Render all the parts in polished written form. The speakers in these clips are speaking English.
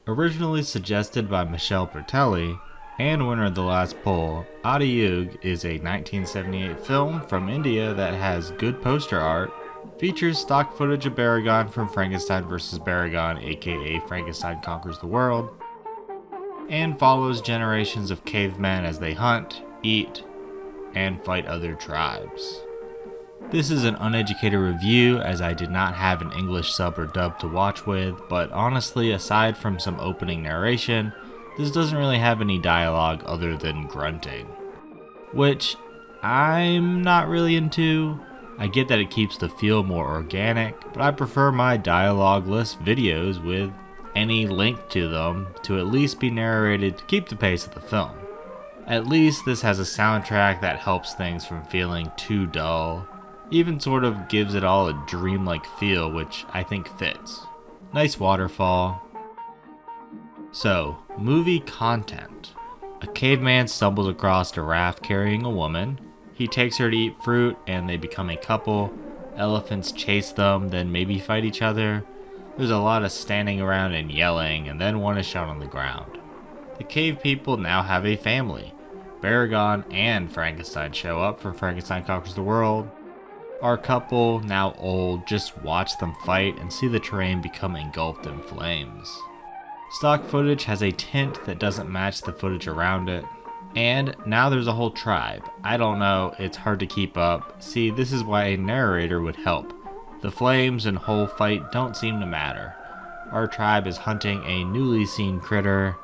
Originally suggested by Michel Bertelli and winner of the last poll, Aadi Yug is a 1978 film from India that has good poster art, features stock footage of Baragon from Frankenstein vs. Baragon, aka Frankenstein Conquers the World, and follows generations of cavemen as they hunt, eat, and fight other tribes. This is an uneducated review as I did not have an English sub or dub to watch with, but honestly, aside from some opening narration, this doesn't really have any dialogue other than grunting, which I'm not really into. I get that it keeps the feel more organic, but I prefer my dialogue-less videos with any link to them to at least be narrated to keep the pace of the film. At least this has a soundtrack that helps things from feeling too dull, even sort of gives it all a dreamlike feel, which I think fits. Nice waterfall. So, movie content. A caveman stumbles across a raft carrying a woman. He takes her to eat fruit and they become a couple. Elephants chase them, then maybe fight each other. There's a lot of standing around and yelling, and then one is shot on the ground. The cave people now have a family. Baragon and Frankenstein show up from Frankenstein Conquers the World. Our couple, now old, just watch them fight and see the terrain become engulfed in flames. Stock footage has a tint that doesn't match the footage around it. And now there's a whole tribe. I don't know, it's hard to keep up. See, this is why a narrator would help. The flames and whole fight don't seem to matter. Our tribe is hunting a newly seen critter.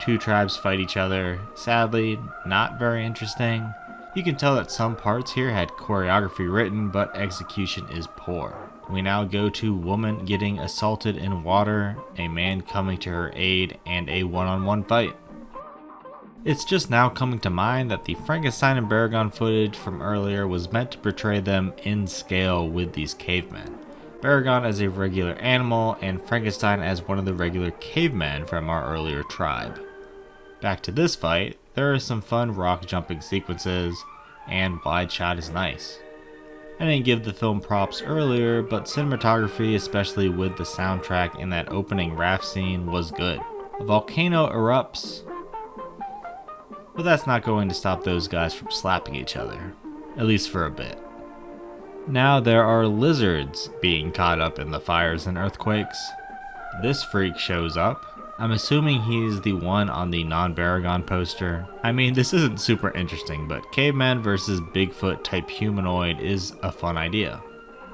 Two tribes fight each other. Sadly, not very interesting. You can tell that some parts here had choreography written, but execution is poor. We now go to woman getting assaulted in water, a man coming to her aid, and a one-on-one fight. It's just now coming to mind that the Frankenstein and Baragon footage from earlier was meant to portray them in scale with these cavemen. Baragon as a regular animal, and Frankenstein as one of the regular cavemen from our earlier tribe. Back to this fight, there are some fun rock jumping sequences, and wide shot is nice. I didn't give the film props earlier, but cinematography, especially with the soundtrack in that opening raft scene, was good. A volcano erupts, but that's not going to stop those guys from slapping each other, at least for a bit. Now there are lizards being caught up in the fires and earthquakes. This freak shows up. I'm assuming he's the one on the non-Baragon poster. I mean, this isn't super interesting, but caveman versus Bigfoot type humanoid is a fun idea.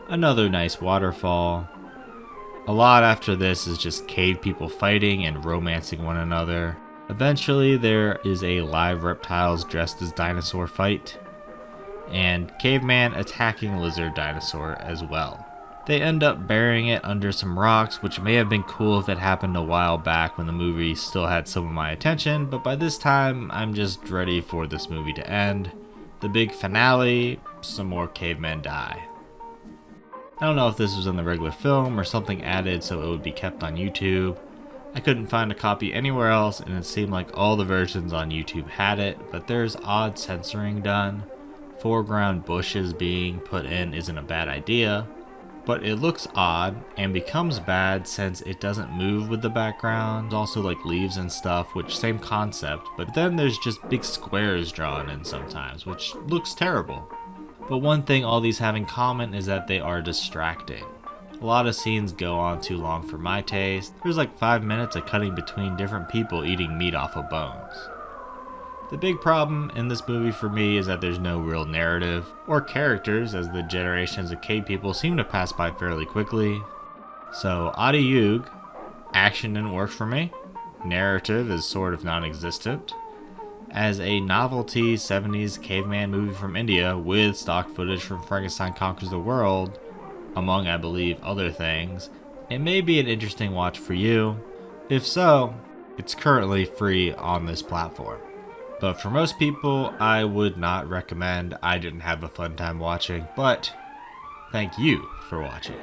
Another nice waterfall. A lot after this is just cave people fighting and romancing one another. Eventually there is a live reptiles dressed as dinosaur fight, and caveman attacking lizard dinosaur as well. They end up burying it under some rocks, which may have been cool if it happened a while back when the movie still had some of my attention, but by this time I'm just ready for this movie to end. The big finale, some more cavemen die. I don't know if this was in the regular film or something added so it would be kept on YouTube. I couldn't find a copy anywhere else, and it seemed like all the versions on YouTube had it, but there's odd censoring done. Foreground bushes being put in isn't a bad idea, but it looks odd and becomes bad since it doesn't move with the background. Also like leaves and stuff, which same concept, but then there's just big squares drawn in sometimes, which looks terrible. But one thing all these have in common is that they are distracting. A lot of scenes go on too long for my taste. There's like 5 minutes of cutting between different people eating meat off of bones. The big problem in this movie for me is that there's no real narrative or characters, as the generations of cave people seem to pass by fairly quickly. So Aadi Yug, action didn't work for me. Narrative is sort of non-existent. As a novelty 70s caveman movie from India with stock footage from Frankenstein Conquers the World, among I believe other things, it may be an interesting watch for you. If so, it's currently free on this platform. But for most people, I would not recommend. I didn't have a fun time watching, but thank you for watching.